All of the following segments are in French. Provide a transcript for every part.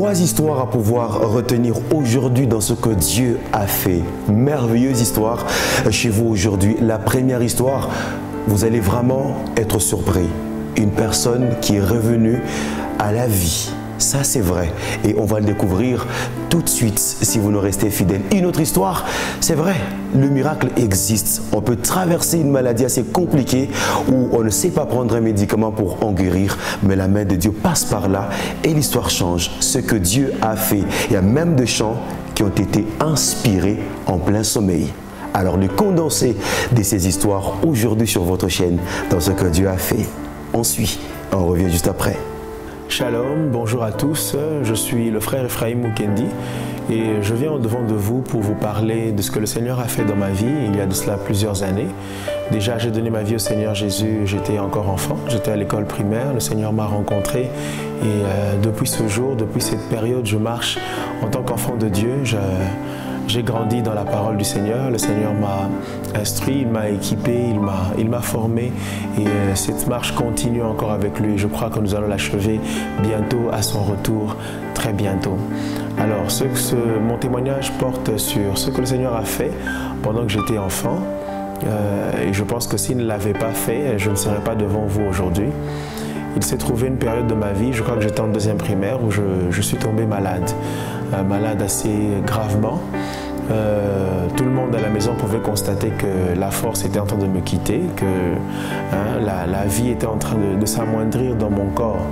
3 histoires à pouvoir retenir aujourd'hui dans ce que Dieu a fait. Merveilleuse histoire chez vous aujourd'hui. La première histoire, vous allez vraiment être surpris. Une personne qui est revenue à la vie. Ça, c'est vrai. Et on va le découvrir tout de suite si vous nous restez fidèles. Une autre histoire, c'est vrai, le miracle existe. On peut traverser une maladie assez compliquée où on ne sait pas prendre un médicament pour en guérir, mais la main de Dieu passe par là et l'histoire change. Ce que Dieu a fait. Il y a même des chants qui ont été inspirés en plein sommeil. Alors, le condensé de ces histoires aujourd'hui sur votre chaîne dans ce que Dieu a fait. On suit, on revient juste après. Shalom, bonjour à tous, je suis le frère Ephraim Mukendi et je viens au-devant de vous pour vous parler de ce que le Seigneur a fait dans ma vie il y a de cela plusieurs années. Déjà, j'ai donné ma vie au Seigneur Jésus, j'étais encore enfant, j'étais à l'école primaire, le Seigneur m'a rencontré et depuis ce jour, depuis cette période, je marche en tant qu'enfant de Dieu. J'ai grandi dans la parole du Seigneur, le Seigneur m'a instruit, il m'a équipé, il m'a formé et cette marche continue encore avec lui. Je crois que nous allons l'achever bientôt à son retour, très bientôt. Alors, mon témoignage porte sur ce que le Seigneur a fait pendant que j'étais enfant et je pense que s'il ne l'avait pas fait, je ne serais pas devant vous aujourd'hui. Il s'est trouvé une période de ma vie, je crois que j'étais en 2e primaire, où je suis tombé malade, malade assez gravement. Tout le monde à la maison pouvait constater que la force était en train de me quitter, que la vie était en train de s'amoindrir dans mon corps.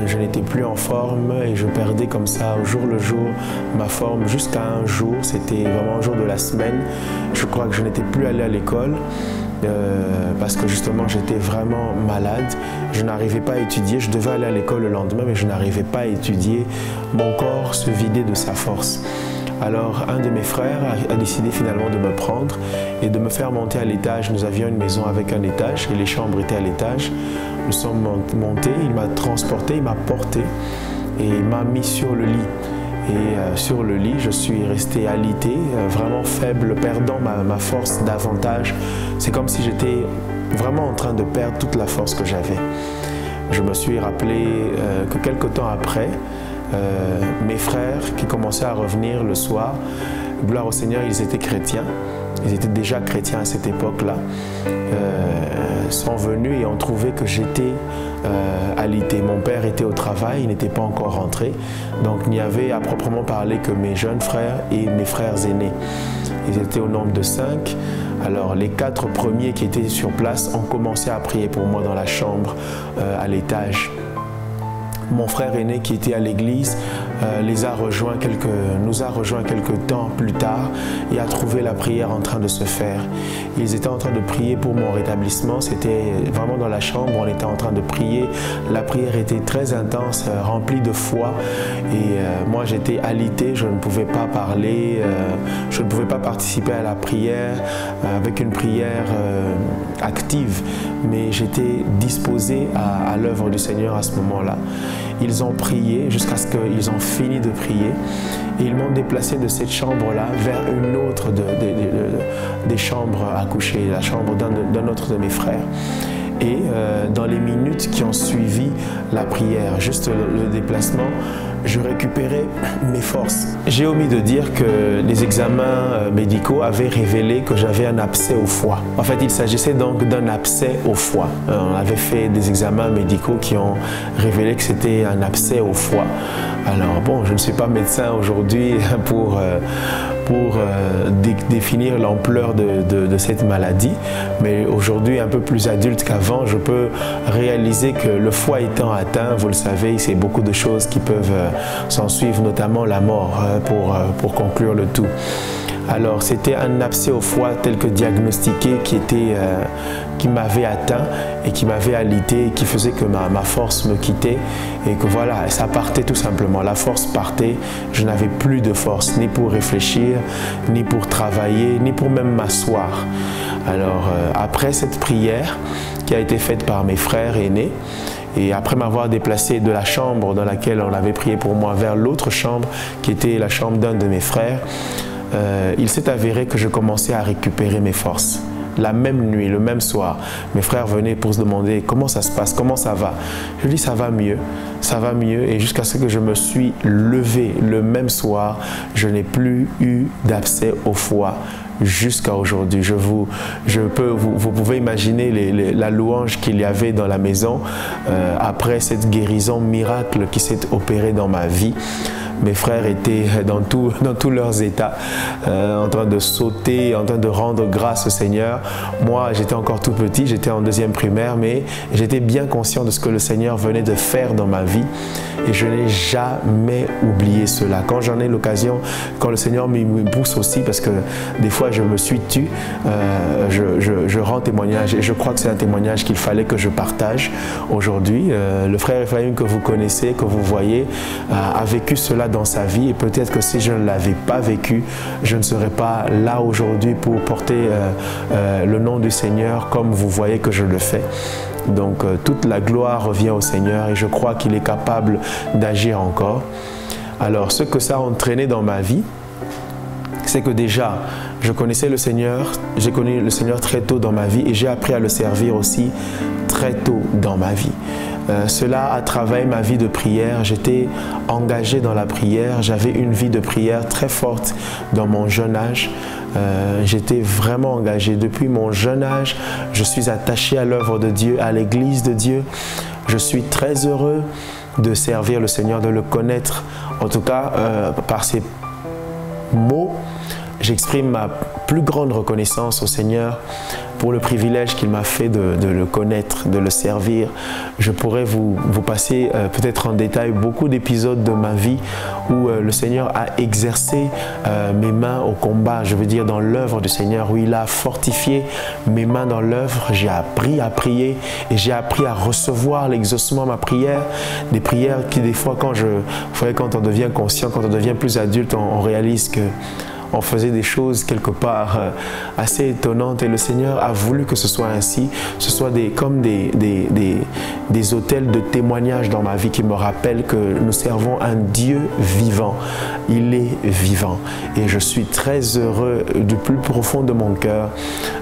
Je n'étais plus en forme et je perdais comme ça au jour le jour ma forme jusqu'à un jour, c'était vraiment un jour de la semaine. Je crois que je n'étais plus allé à l'école. Parce que justement j'étais vraiment malade, je n'arrivais pas à étudier, je devais aller à l'école le lendemain mais je n'arrivais pas à étudier, mon corps se vidait de sa force. Alors un de mes frères a décidé finalement de me prendre et de me faire monter à l'étage. Nous avions une maison avec un étage et les chambres étaient à l'étage. Nous sommes montés, il m'a transporté, il m'a porté et il m'a mis sur le lit. Et sur le lit, je suis resté alité, vraiment faible, perdant ma force davantage. C'est comme si j'étais vraiment en train de perdre toute la force que j'avais. Je me suis rappelé que quelque temps après, mes frères qui commençaient à revenir le soir, gloire au Seigneur, ils étaient chrétiens. Ils étaient déjà chrétiens à cette époque-là, sont venus et ont trouvé que j'étais alité. Mon père était au travail, il n'était pas encore rentré, donc il n'y avait à proprement parler que mes jeunes frères et mes frères aînés. Ils étaient au nombre de 5. Alors les 4 premiers qui étaient sur place ont commencé à prier pour moi dans la chambre à l'étage. Mon frère aîné qui était à l'église nous a rejoints quelques temps plus tard et a trouvé la prière en train de se faire. Ils étaient en train de prier pour mon rétablissement, c'était vraiment dans la chambre, on était en train de prier. La prière était très intense, remplie de foi et moi j'étais alité, je ne pouvais pas parler, je ne pouvais pas participer à la prière avec une prière active, mais j'étais disposé à l'œuvre du Seigneur à ce moment-là. Ils ont prié jusqu'à ce qu'ils ont fini de prier et ils m'ont déplacé de cette chambre-là vers une autre des chambres à coucher, la chambre d'un autre de mes frères. Et dans les minutes qui ont suivi la prière, juste le déplacement, je récupérais mes forces. J'ai omis de dire que les examens médicaux avaient révélé que j'avais un abcès au foie. En fait, il s'agissait donc d'un abcès au foie. On avait fait des examens médicaux qui ont révélé que c'était un abcès au foie. Alors bon, je ne suis pas médecin aujourd'hui pour définir l'ampleur de cette maladie, mais aujourd'hui, un peu plus adulte qu'avant, je peux réaliser que le foie étant atteint, vous le savez, c'est beaucoup de choses qui peuvent s'en suivre, notamment la mort, pour conclure le tout. Alors c'était un abcès au foie tel que diagnostiqué qui m'avait atteint et qui m'avait alité et qui faisait que ma force me quittait et que voilà, ça partait tout simplement, la force partait, je n'avais plus de force ni pour réfléchir, ni pour travailler, ni pour même m'asseoir. Alors après cette prière qui a été faite par mes frères aînés, et après m'avoir déplacé de la chambre dans laquelle on avait prié pour moi vers l'autre chambre qui était la chambre d'un de mes frères, il s'est avéré que je commençais à récupérer mes forces. la même nuit, le même soir, mes frères venaient pour se demander comment ça se passe, comment ça va. Je dis ça va mieux, et jusqu'à ce que je me suis levé le même soir, je n'ai plus eu d'abcès au foie jusqu'à aujourd'hui. Vous pouvez imaginer la louange qu'il y avait dans la maison après cette guérison miracle qui s'est opérée dans ma vie. Mes frères étaient dans tous leurs états, en train de sauter, en train de rendre grâce au Seigneur. Moi, j'étais encore tout petit, j'étais en 2e primaire, mais j'étais bien conscient de ce que le Seigneur venait de faire dans ma vie. Et je n'ai jamais oublié cela. Quand j'en ai l'occasion, quand le Seigneur me pousse aussi, parce que des fois je me suis tu, je rends témoignage. Et je crois que c'est un témoignage qu'il fallait que je partage aujourd'hui. Le frère Ephraim que vous connaissez, que vous voyez, a vécu cela dans sa vie. Et peut-être que si je ne l'avais pas vécu, je ne serais pas là aujourd'hui pour porter le nom du Seigneur comme vous voyez que je le fais. Donc toute la gloire revient au Seigneur et je crois qu'il est capable d'agir encore. Alors ce que ça a entraîné dans ma vie, c'est que déjà je connaissais le Seigneur, j'ai connu le Seigneur très tôt dans ma vie et j'ai appris à le servir aussi très tôt dans ma vie. Cela a travaillé ma vie de prière, j'étais engagé dans la prière, j'avais une vie de prière très forte dans mon jeune âge. J'étais vraiment engagé. Depuis mon jeune âge, je suis attaché à l'œuvre de Dieu, à l'église de Dieu. Je suis très heureux de servir le Seigneur, de le connaître. En tout cas, par ces mots, j'exprime ma plus grande reconnaissance au Seigneur pour le privilège qu'il m'a fait de le connaître, de le servir. Je pourrais vous passer peut-être en détail beaucoup d'épisodes de ma vie où le Seigneur a exercé mes mains au combat, je veux dire dans l'œuvre du Seigneur, où il a fortifié mes mains dans l'œuvre. J'ai appris à prier et j'ai appris à recevoir l'exaucement de ma prière. Des prières qui des fois quand on devient conscient, quand on devient plus adulte, on réalise que on faisait des choses quelque part assez étonnantes et le Seigneur a voulu que ce soit ainsi, ce soit comme des autels de témoignage dans ma vie qui me rappellent que nous servons un Dieu vivant. Il est vivant et je suis très heureux du plus profond de mon cœur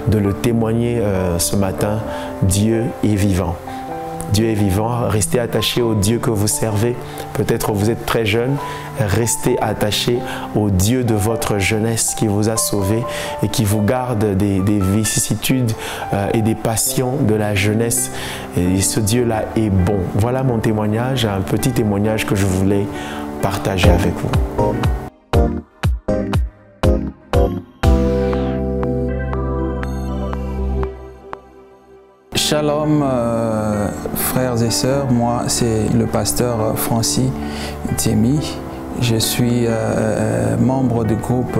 de le témoigner ce matin. Dieu est vivant. Dieu est vivant, restez attaché au Dieu que vous servez. Peut-être vous êtes très jeune, restez attaché au Dieu de votre jeunesse qui vous a sauvé et qui vous garde des vicissitudes et des passions de la jeunesse. Et ce Dieu-là est bon. Voilà mon témoignage, un petit témoignage que je voulais partager avec vous. Shalom frères et sœurs, moi c'est le pasteur Francis Thiemi. Je suis membre du groupe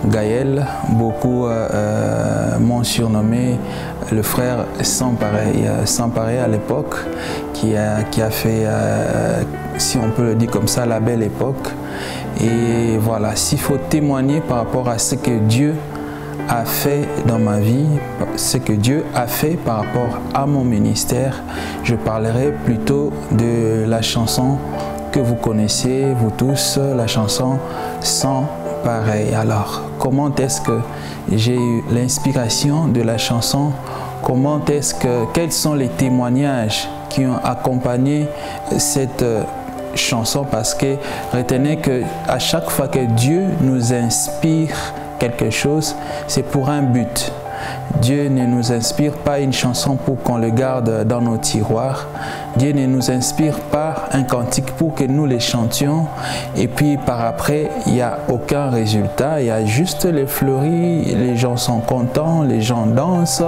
Gaël. Beaucoup m'ont surnommé le frère sans pareil à l'époque, qui a fait, si on peut le dire comme ça, la belle époque. Et voilà, s'il faut témoigner par rapport à ce que Dieu a fait dans ma vie, ce que Dieu a fait par rapport à mon ministère, je parlerai plutôt de la chanson que vous connaissez, vous tous, la chanson Sans pareil. Alors, comment est-ce que j'ai eu l'inspiration de la chanson? Quels sont les témoignages qui ont accompagné cette chanson? Parce que retenez que à chaque fois que Dieu nous inspire quelque chose, c'est pour un but. Dieu ne nous inspire pas une chanson pour qu'on le garde dans nos tiroirs. Dieu ne nous inspire pas un cantique pour que nous les chantions et puis par après, il n'y a aucun résultat. Il y a juste les fleuris, les gens sont contents, les gens dansent,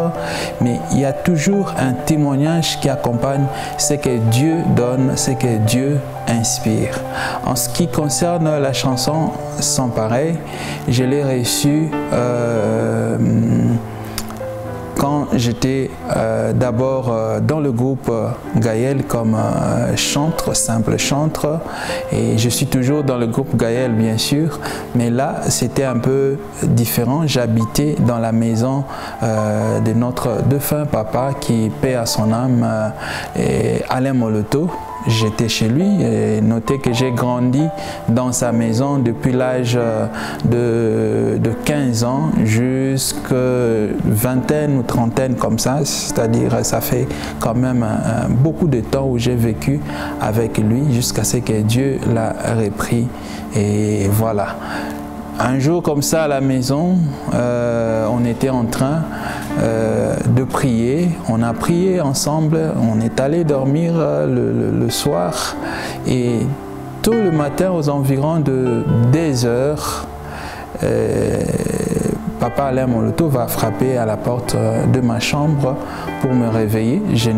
mais il y a toujours un témoignage qui accompagne ce que Dieu donne, ce que Dieu inspire. En ce qui concerne la chanson Sans pareil, je l'ai reçue quand j'étais d'abord dans le groupe Gaël comme chantre, simple chantre, et je suis toujours dans le groupe Gaël bien sûr, mais là c'était un peu différent. J'habitais dans la maison de notre défunt papa qui paie à son âme, Alain Moloto. j'étais chez lui. Et notez que j'ai grandi dans sa maison depuis l'âge de 15 ans jusqu'à vingtaine ou trentaine comme ça. C'est-à-dire ça fait quand même beaucoup de temps où j'ai vécu avec lui jusqu'à ce que Dieu l'a repris. Et voilà. Un jour comme ça à la maison, on était en train de prier. On a prié ensemble, on est allé dormir le soir et tôt le matin aux environs de 10 heures, Papa Alain Moloto va frapper à la porte de ma chambre pour me réveiller. Je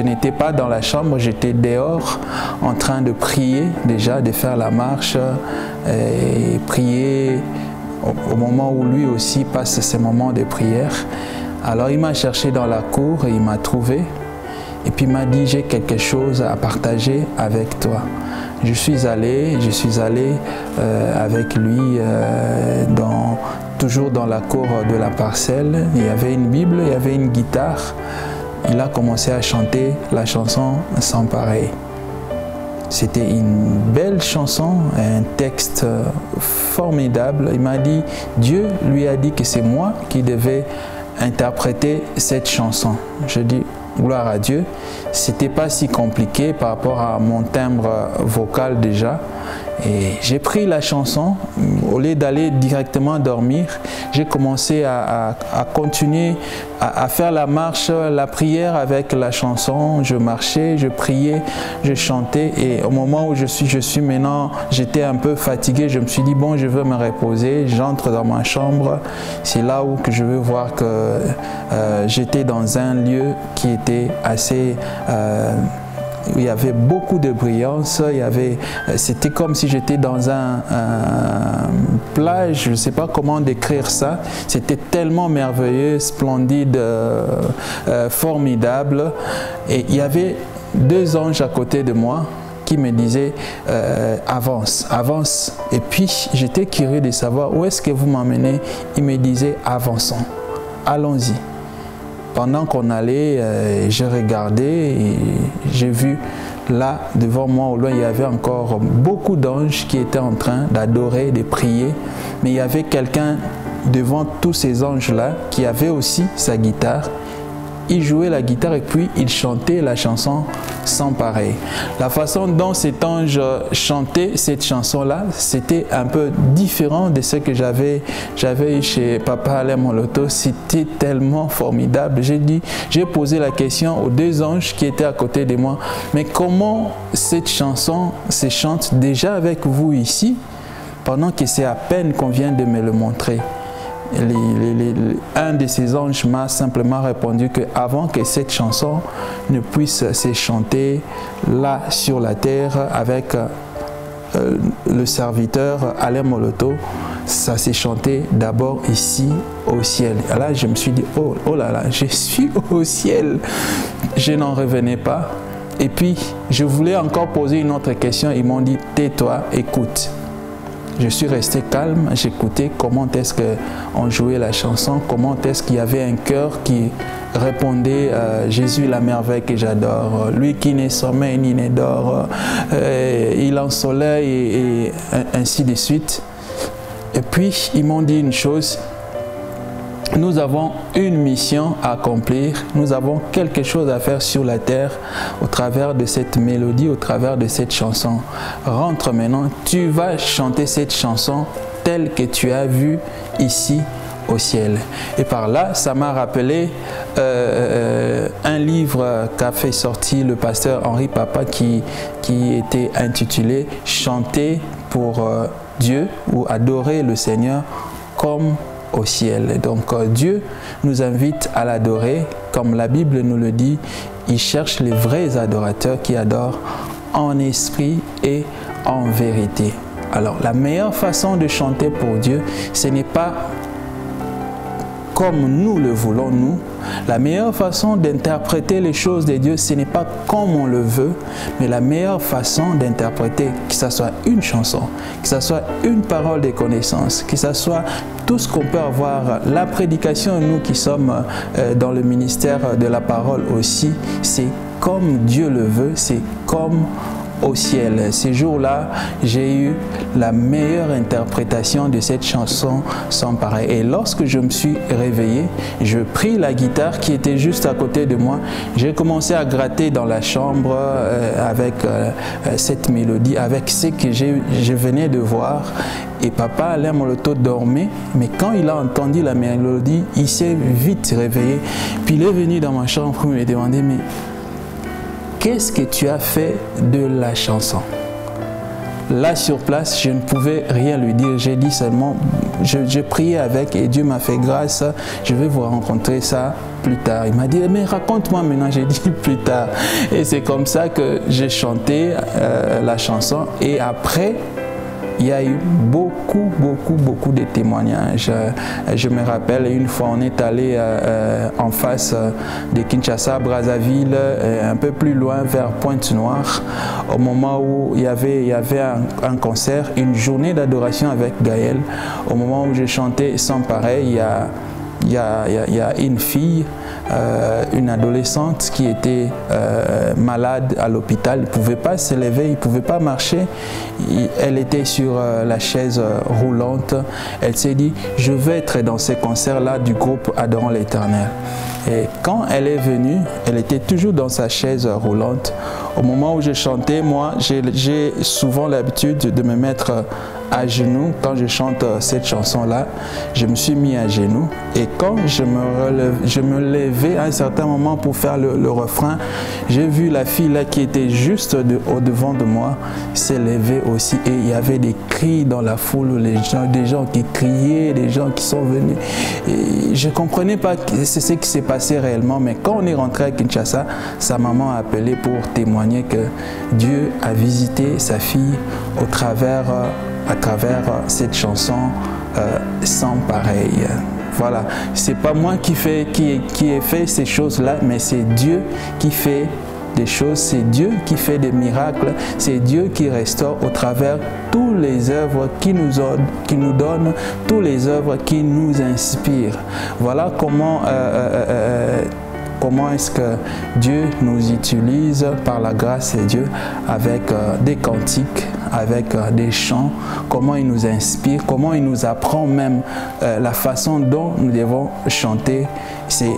n'étais pas dans la chambre, j'étais dehors en train de prier déjà, de faire la marche et prier au moment où lui aussi passe ses moments de prière. Alors il m'a cherché dans la cour et il m'a trouvé et puis il m'a dit j'ai quelque chose à partager avec toi. Je suis allé avec lui toujours dans la cour de la parcelle. Il y avait une Bible, il y avait une guitare. Il a commencé à chanter la chanson Sans pareil. C'était une belle chanson, un texte formidable. Il m'a dit, Dieu lui a dit que c'est moi qui devais interpréter cette chanson. Je dis, gloire à Dieu. C'était pas si compliqué par rapport à mon timbre vocal déjà. Et j'ai pris la chanson, au lieu d'aller directement dormir, j'ai commencé à continuer à faire la marche, la prière avec la chanson. Je marchais, je priais, je chantais et au moment où je suis maintenant, j'étais un peu fatigué, je me suis dit bon, je veux me reposer, j'entre dans ma chambre. C'est là où que je veux voir que j'étais dans un lieu qui était assez... il y avait beaucoup de brillance, c'était comme si j'étais dans un plage, je ne sais pas comment décrire ça, c'était tellement merveilleux, splendide, formidable. Et il y avait 2 anges à côté de moi qui me disaient avance, avance. Et puis j'étais curieux de savoir où est-ce que vous m'emmenez. Ils me disaient avançons, allons-y. Pendant qu'on allait, j'ai regardé et j'ai vu là, devant moi, au loin, il y avait encore beaucoup d'anges qui étaient en train d'adorer, de prier. Mais il y avait quelqu'un devant tous ces anges-là qui avait aussi sa guitare. Il jouait la guitare et puis il chantait la chanson Sans pareil. La façon dont cet ange chantait cette chanson-là, c'était un peu différent de ce que j'avais eu chez Papa Alain Moloto. C'était tellement formidable. J'ai posé la question aux 2 anges qui étaient à côté de moi. Mais comment cette chanson se chante déjà avec vous ici, pendant que c'est à peine qu'on vient de me le montrer? Un de ces anges m'a simplement répondu qu'avant que cette chanson ne puisse se chanter là sur la terre avec le serviteur Alain Moloto, ça s'est chanté d'abord ici au ciel. Et là je me suis dit oh là là, je suis au ciel. Je n'en revenais pas. Et puis je voulais encore poser une autre question. Ils m'ont dit tais-toi, écoute. Je suis resté calme, j'écoutais comment est-ce qu'on jouait la chanson, comment est-ce qu'il y avait un cœur qui répondait Jésus la merveille que j'adore, lui qui n'est sommeil ni n'est dort, il ensoleille et ainsi de suite. Et puis ils m'ont dit une chose, nous avons une mission à accomplir, nous avons quelque chose à faire sur la terre au travers de cette mélodie, au travers de cette chanson. Rentre maintenant, tu vas chanter cette chanson telle que tu as vue ici au ciel. Et par là, ça m'a rappelé un livre qu'a fait sortir le pasteur Henri Papa qui était intitulé « Chanter pour Dieu » ou « Adorer le Seigneur comme au ciel ». Donc Dieu nous invite à l'adorer, comme la Bible nous le dit, il cherche les vrais adorateurs qui adorent en esprit et en vérité. Alors la meilleure façon de chanter pour Dieu, ce n'est pas comme nous le voulons nous. La meilleure façon d'interpréter les choses de Dieu, ce n'est pas comme on le veut, mais la meilleure façon d'interpréter, que ce soit une chanson, que ce soit une parole de connaissance, que ce soit tout ce qu'on peut avoir, la prédication, nous qui sommes dans le ministère de la parole aussi, c'est comme Dieu le veut, c'est comme au ciel. Ces jours-là, j'ai eu la meilleure interprétation de cette chanson sans pareil. Et lorsque je me suis réveillé, je pris la guitare qui était juste à côté de moi. J'ai commencé à gratter dans la chambre avec cette mélodie, avec ce que je venais de voir. Et papa, Alain Moloto, dormait, mais quand il a entendu la mélodie, il s'est vite réveillé. Puis il est venu dans ma chambre pour me demander, mais qu'est-ce que tu as fait de la chanson? Là, sur place, je ne pouvais rien lui dire. J'ai dit seulement, je priais avec et Dieu m'a fait grâce. Je vais vous rencontrer ça plus tard. Il m'a dit, mais raconte-moi maintenant. J'ai dit plus tard. Et c'est comme ça que j'ai chanté la chanson. Et après, il y a eu beaucoup de témoignages. Je me rappelle, une fois, on est allé en face de Kinshasa, Brazzaville, un peu plus loin vers Pointe-Noire, au moment où il y avait un concert, une journée d'adoration avec Gaël. Au moment où je chantais sans pareil, il y a une fille, une adolescente qui était malade à l'hôpital. Elle ne pouvait pas se lever, elle ne pouvait pas marcher. Elle était sur la chaise roulante. Elle s'est dit, je vais être dans ces concerts-là du groupe Adorons l'Éternel. Et quand elle est venue, elle était toujours dans sa chaise roulante. Au moment où je chantais, moi, j'ai souvent l'habitude de me mettre à genoux. Quand je chante cette chanson-là, je me suis mis à genoux. Et quand je me levais à un certain moment pour faire le refrain, j'ai vu la fille là qui était juste au devant de moi s'est levée aussi. Et il y avait des cris dans la foule, des gens qui criaient, des gens qui sont venus. Et je ne comprenais pas ce qui s'est passé réellement. Mais quand on est rentré à Kinshasa, sa maman a appelé pour témoigner que Dieu a visité sa fille à travers cette chanson sans pareil. Voilà, c'est pas moi qui ai fait ces choses-là, mais c'est Dieu qui fait des choses, c'est Dieu qui fait des miracles, c'est Dieu qui restaure au travers toutes les œuvres qui nous donne, toutes les œuvres qui nous inspirent. Voilà comment est-ce que Dieu nous utilise par la grâce de Dieu avec des cantiques, avec des chants, comment il nous inspire, comment il nous apprend même la façon dont nous devons chanter. C'est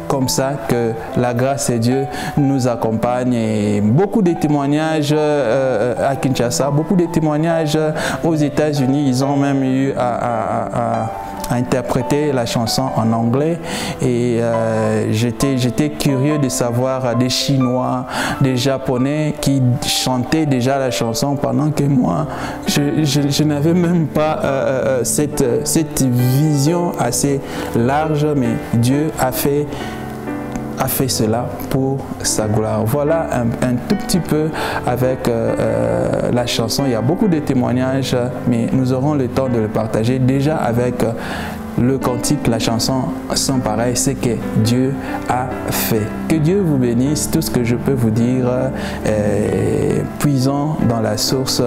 comme ça que la grâce de Dieu nous accompagne. Et beaucoup de témoignages à Kinshasa, beaucoup de témoignages aux États-Unis. Ils ont même eu à interpréter la chanson en anglais et j'étais curieux de savoir des Chinois, des Japonais qui chantaient déjà la chanson pendant que moi je n'avais même pas cette vision assez large, mais Dieu a fait cela pour sa gloire. Voilà un tout petit peu avec la chanson. Il y a beaucoup de témoignages, mais nous aurons le temps de le partager déjà avec le cantique, la chanson sans pareil, c'est que Dieu a fait. Que Dieu vous bénisse. Tout ce que je peux vous dire, puisons dans la source,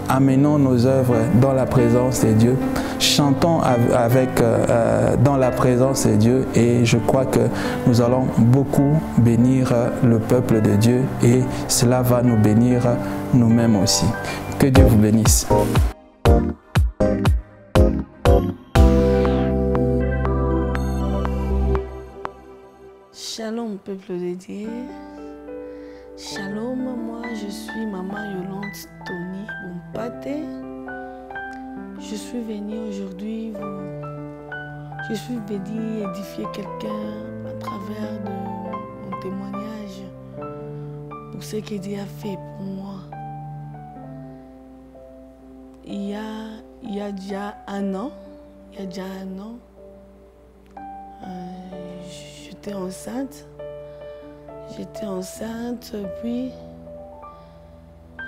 amenons nos œuvres dans la présence de Dieu, chantons dans la présence de Dieu, et je crois que nous allons beaucoup bénir le peuple de Dieu et cela va nous bénir nous-mêmes aussi. Que Dieu vous bénisse. Shalom peuple de Dieu. Shalom, moi je suis Maman Yolande Tony Bompate. Je suis venue aujourd'hui édifier quelqu'un à travers de mon témoignage pour ce que Dieu a fait pour moi. Il y a déjà un an, j'étais enceinte. Puis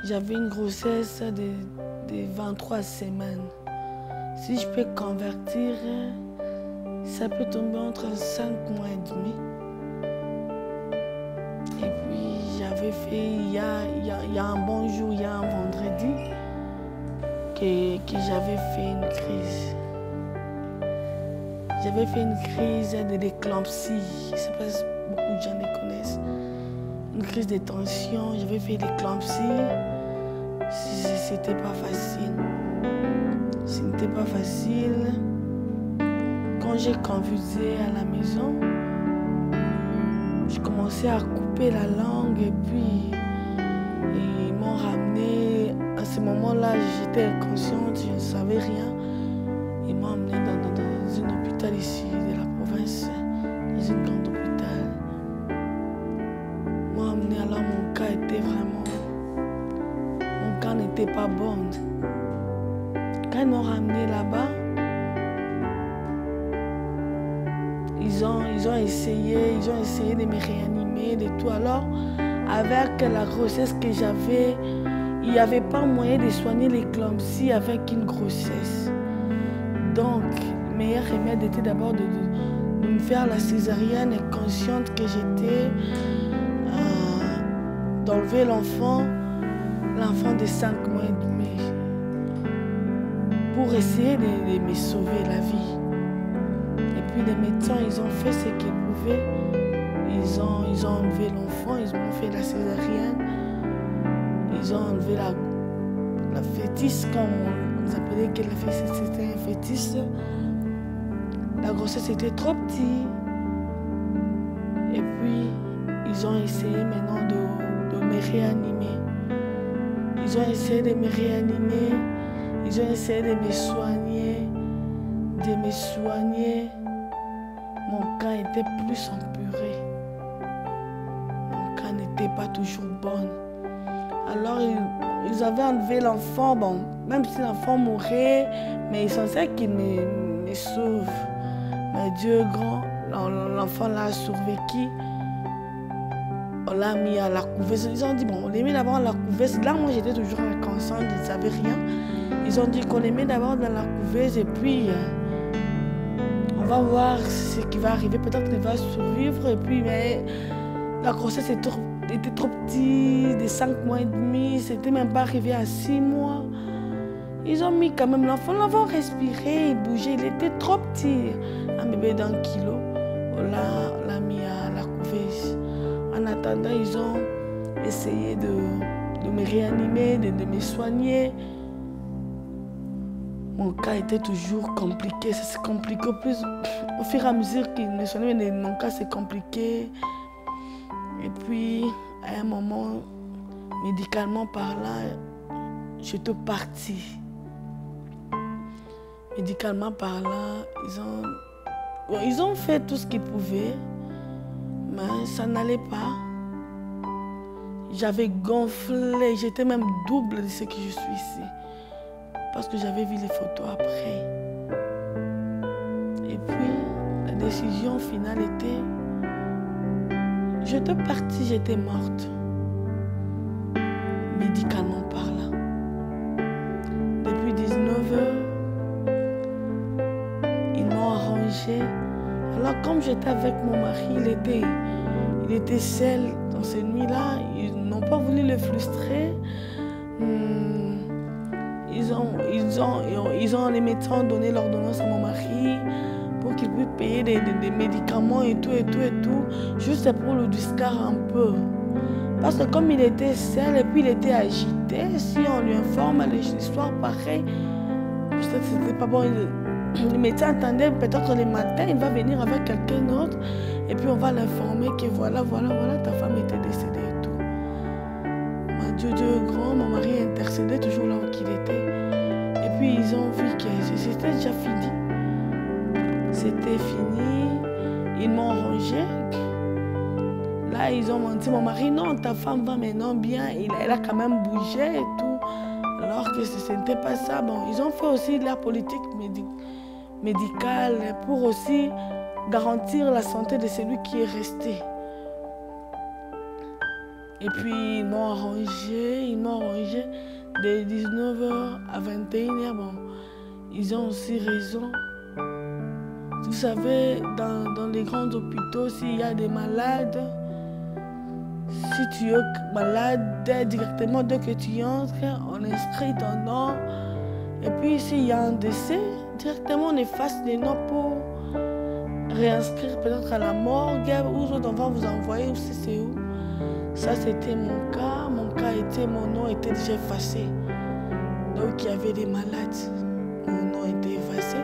j'avais une grossesse de 23 semaines. Si je peux convertir, ça peut tomber entre 5 mois et demi. Et puis j'avais fait, il y a un bon jour, il y a un vendredi, que j'avais fait une crise. J'avais fait une crise de l'éclampsie. Je ne sais pas si beaucoup de gens les connaissent. une crise de tension, j'avais fait l'éclampsie. C'était pas facile. Ce n'était pas facile. Quand j'ai convulsé à la maison, je commençais à couper la langue et puis ils m'ont ramené. À ce moment-là, j'étais inconsciente, je ne savais rien. Ils m'ont emmené dans un hôpital ici de la province, dans une grande hôpital. Ils m'ont emmené, alors mon cas était vraiment... Mon cas n'était pas bon. Quand ils m'ont ramené là-bas, ils ont essayé de me réanimer, de tout. Alors, avec la grossesse que j'avais, il n'y avait pas moyen de soigner l'éclampsie avec une grossesse. Donc, le meilleur remède était d'abord de me faire la césarienne, et consciente que j'étais, d'enlever l'enfant de 5 mois et demi, pour essayer de me sauver la vie. Et puis les médecins, ils ont fait ce qu'ils pouvaient. Ils ont enlevé l'enfant, ils ont fait la césarienne, ils ont enlevé la fœtus, comme on appelait que la fœtus, c'était un fœtus. La grossesse était trop petite. Et puis, ils ont essayé maintenant de me réanimer. Ils ont essayé de me réanimer, ils ont essayé de me soigner, Mon cas était plus empuré. Mon cas n'était pas toujours bon. Alors, ils avaient enlevé l'enfant, bon, même si l'enfant mourait, mais ils pensaient qu'il me sauve. Mais Dieu grand, l'enfant l'a survécu. On l'a mis à la couveuse. Ils ont dit, bon, on l'a mis d'abord à la couveuse. Là, moi, j'étais toujours inconsciente, je ne savais rien. Ils ont dit qu'on les met d'abord dans la couveuse et puis on va voir ce qui va arriver. Peut-être qu'il va survivre. Et puis, mais la grossesse était trop petite, de 5 mois et demi. C'était même pas arrivé à 6 mois. Ils ont mis quand même l'enfant. L'enfant respirait, il bougeait. Il était trop petit. Un bébé d'1 kilo. On l'a mis à la couveuse. En attendant, ils ont essayé de me réanimer, de me soigner. Mon cas était toujours compliqué. Ça s'est compliqué au fur et à mesure qu'ils me soignaient, mais mon cas s'est compliqué. Et puis, à un moment, médicalement parlant, j'étais partie. Médicalement parlant, ils ont fait tout ce qu'ils pouvaient. Mais ça n'allait pas. J'avais gonflé, j'étais même double de ce que je suis ici. Parce que j'avais vu les photos après. Et puis, la décision finale était... J'étais partie, j'étais morte. Médicalement parlant. Depuis 19 heures, ils m'ont arrangé. Alors, comme j'étais avec mon mari, il était seul dans ces nuits-là. Ils n'ont pas voulu le frustrer. Les médecins ont donné l'ordonnance à mon mari pour qu'il puisse payer des médicaments et tout. Juste pour le distraire un peu. Parce que comme il était seul et puis il était agité, si on lui informe l'histoire pareille, peut-être que c'était pas bon. Le médecin attendait peut-être le matin, il va venir avec quelqu'un d'autre et puis on va l'informer que voilà, ta femme était décédée et tout. Mais Dieu grand, mon mari intercédait toujours là où il était. Et puis ils ont vu que c'était déjà fini. C'était fini, ils m'ont rangé. Là, ils ont menti, mon mari, non, ta femme va maintenant bien, elle a quand même bougé et tout. Alors que ce n'était pas ça. Bon, ils ont fait aussi de la politique médicale pour aussi garantir la santé de celui qui est resté. Et puis ils m'ont arrangé de 19h à 21h. Bon, ils ont aussi raison. Vous savez, dans les grands hôpitaux, s'il y a des malades, si tu es malade, directement dès que tu entres, on inscrit ton nom. Et puis s'il y a un décès, directement on efface les noms pour réinscrire peut-être à la morgue ou on va vous envoyer, ou c'est où. Ça, c'était mon cas. Mon nom était déjà effacé. Donc, il y avait des malades. Mon nom était effacé.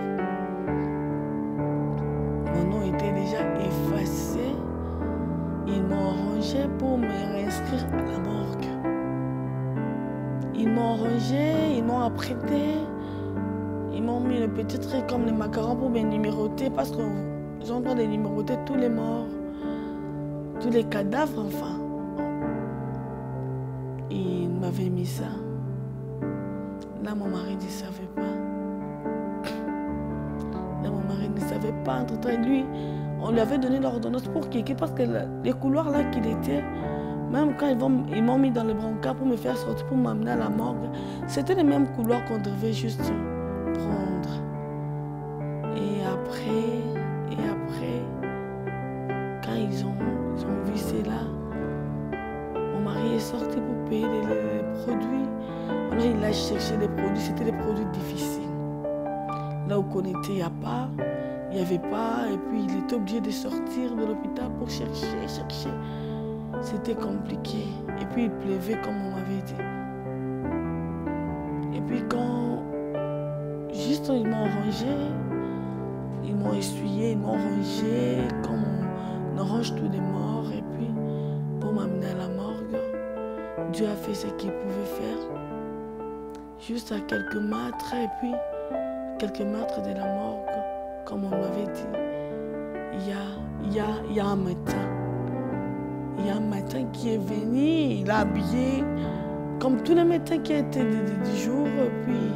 Mon nom était déjà effacé. Ils m'ont rangé pour me réinscrire à la morgue. Ils m'ont rangé, ils m'ont apprêté. Ils m'ont mis le petit truc comme les macarons pour me numéroter parce qu'ils ont le droit de numéroter tous les morts, tous les cadavres, enfin. Ils m'avaient mis ça. Là, mon mari ne savait pas. Là, mon mari ne savait pas. Entre-temps, lui, on lui avait donné l'ordonnance pour qu'il quitte parce que les couloirs là qu'il était, même quand ils m'ont mis dans le brancard pour me faire sortir, pour m'amener à la morgue, c'était les mêmes couloirs qu'on devait juste prendre. Et après, quand ils ont vu cela, mon mari est sorti pour payer les produits. Alors il a cherché des produits, c'était des produits difficiles. Là où on était, il n'y a pas, il n'y avait pas, et puis il était obligé de sortir de l'hôpital pour chercher. C'était compliqué. Et puis il pleuvait comme on m'avait dit. Et puis quand juste ils m'ont rangé, ils m'ont essuyé, ils m'ont rangé comme on range tous les morts. Et puis pour m'amener à la morgue, Dieu a fait ce qu'il pouvait faire. Juste à quelques mètres, et puis quelques mètres de la morgue, comme on m'avait dit, il y a un médecin. Il y a un médecin qui est venu, il a habillé comme tous les médecins qui étaient du jour. Et puis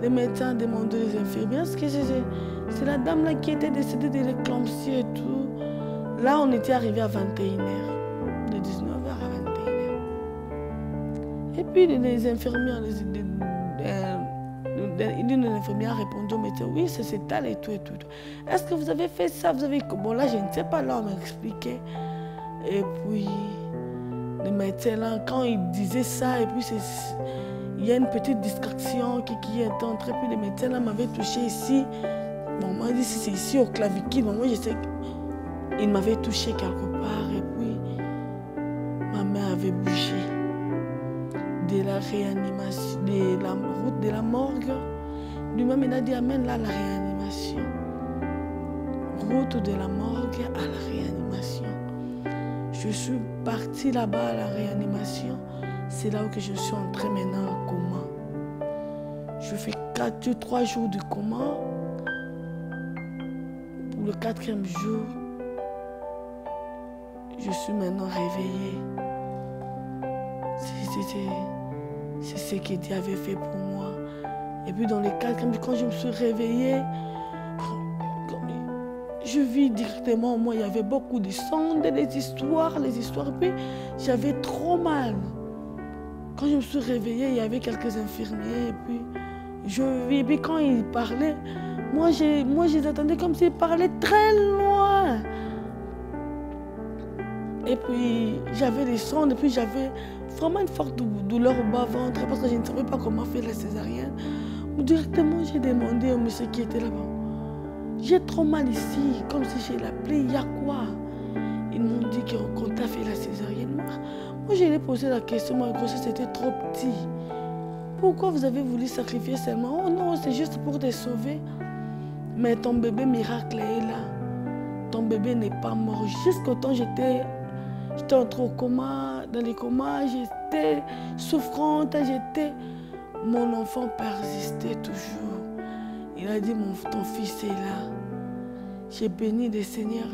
les médecins ont demandé aux infirmières ce que c'est la dame là qui était décédée de l'éclampsie et tout. Là, on était arrivé à 21h, de 19h à 21h. Et puis les infirmières, une des infirmières a répondu au médecin, oui, c'est elle et tout et tout. Est-ce que vous avez fait ça? Vous avez... Bon, là, je ne sais pas, là, on m'a expliqué. Et puis, le médecin, là, quand il disait ça, et puis il y a une petite distraction qui est entrée, puis le médecin, là, m'avait touché ici. Bon, on m'a dit, c'est ici, au clavicule. Bon, moi, je sais qu'il m'avait touché quelque part, et puis, ma main avait bougé. De la réanimation, de la route de la morgue. Lui-même, il a dit, amène là la réanimation. Route de la morgue à la réanimation. Je suis partie là-bas à la réanimation. C'est là où je suis entrée maintenant en coma. Je fais 3 jours de coma. Pour le 4e jour, je suis maintenant réveillée. C'est ce que Dieu avait fait pour moi. Et puis dans les 4e jour, quand je me suis réveillée, je vis directement, moi il y avait beaucoup de sondes, les histoires, et puis j'avais trop mal. Quand je me suis réveillée, il y avait quelques infirmiers, et puis je vis, et puis quand ils parlaient, moi je les attendais comme s'ils parlaient très loin. Et puis j'avais des sondes, et puis j'avais vraiment une forte douleur au bas-ventre, parce que je ne savais pas comment faire la césarienne. Directement, j'ai demandé au monsieur qui était là-bas. J'ai trop mal ici, comme si j'ai l'appelé, il y a quoi? Ils m'ont dit qu'on t'a fait la césarienne. Moi, je lui ai posé la question, ma grossesse était trop petit. Pourquoi vous avez voulu sacrifier seulement? Oh non, c'est juste pour te sauver. Mais ton bébé miracle est là. Ton bébé n'est pas mort. Jusqu'au temps j'étais entrée au coma, dans les comas, j'étais souffrante, mon enfant persistait toujours. Il a dit, ton fils est là. J'ai béni le Seigneur.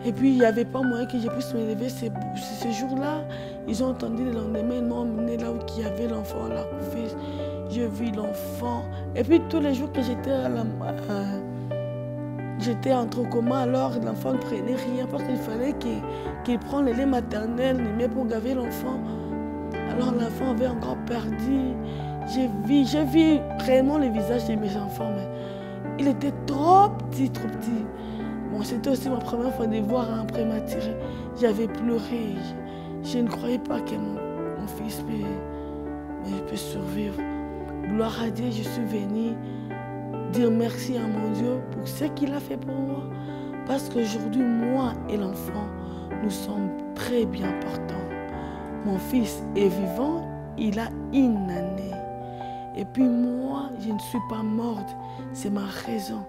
Et puis, il n'y avait pas moyen que je puisse me lever. Ce jour-là, ils ont entendu le lendemain, ils m'ont emmené là où il y avait l'enfant, là. J'ai vu l'enfant. Et puis, tous les jours que j'étais entre coma, alors l'enfant ne prenait rien parce qu'il fallait qu'il prenne le lait maternel, il met pour gaver l'enfant. Alors, l'enfant avait encore perdu. J'ai vu réellement le visage de mes enfants, mais il était trop petit, trop petit. Bon, c'était aussi ma première fois de voir un prématuré. J'avais pleuré. Je ne croyais pas que mon fils peut survivre. Gloire à Dieu, je suis venue dire merci à mon Dieu pour ce qu'il a fait pour moi. Parce qu'aujourd'hui, moi et l'enfant, nous sommes très bien portants. Mon fils est vivant, il a 1 année. Et puis moi, je ne suis pas morte. C'est ma raison.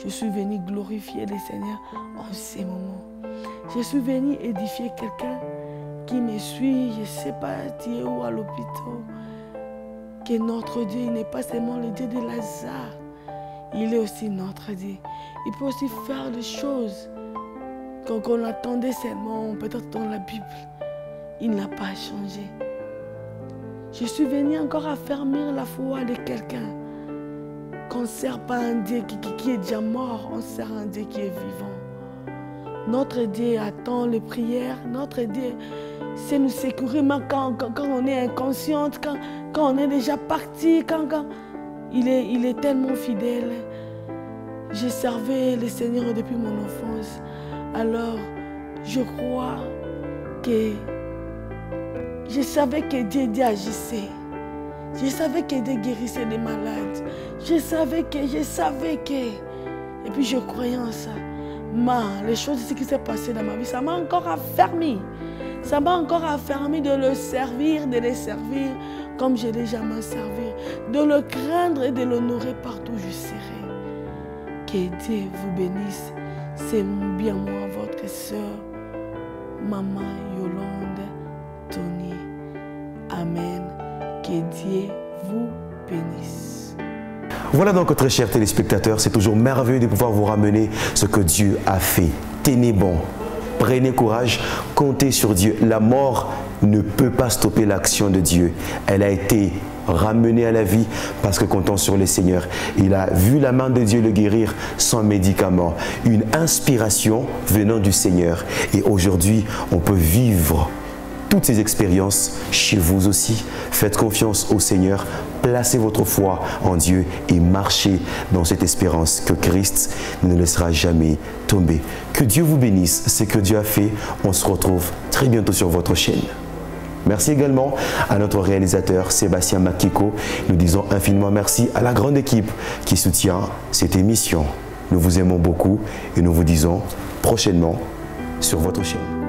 Je suis venue glorifier le Seigneur en ces moments. Je suis venue édifier quelqu'un qui me suit. Je ne sais pas, tu es où à l'hôpital. Que notre Dieu n'est pas seulement le Dieu de Lazare. Il est aussi notre Dieu. Il peut aussi faire des choses qu'on attendait seulement, peut-être dans la Bible. Il n'a pas changé. Je suis venue encore affermir la foi de quelqu'un. Qu'on ne sert pas un Dieu qui est déjà mort, on sert un Dieu qui est vivant. Notre Dieu attend les prières. Notre Dieu sait nous sécuriser quand on est inconsciente, quand on est déjà parti, quand il est tellement fidèle. J'ai servi le Seigneur depuis mon enfance. Alors, je crois que je savais que Dieu agissait. Je savais que Dieu guérissait les malades. Je savais que. Et puis je croyais en ça. Mais les choses qui s'est passé dans ma vie, ça m'a encore affermi. Ça m'a encore affermi de le servir, de les servir comme je l'ai jamais servi. De le craindre et de l'honorer partout où je serai. Que Dieu vous bénisse. C'est bien moi, votre sœur, Maman Yolande Tony. Amen. Que Dieu vous bénisse. Voilà donc, très chers téléspectateurs, c'est toujours merveilleux de pouvoir vous ramener ce que Dieu a fait. Tenez bon, prenez courage, comptez sur Dieu. La mort ne peut pas stopper l'action de Dieu. Elle a été ramenée à la vie parce que comptant sur le Seigneur. Il a vu la main de Dieu le guérir sans médicaments. Une inspiration venant du Seigneur. Et aujourd'hui, on peut vivre toutes ces expériences chez vous aussi. Faites confiance au Seigneur, placez votre foi en Dieu et marchez dans cette espérance que Christ ne nous laissera jamais tomber. Que Dieu vous bénisse, c'est que Dieu a fait. On se retrouve très bientôt sur votre chaîne. Merci également à notre réalisateur Sébastien Makiko. Nous disons infiniment merci à la grande équipe qui soutient cette émission. Nous vous aimons beaucoup et nous vous disons prochainement sur votre chaîne.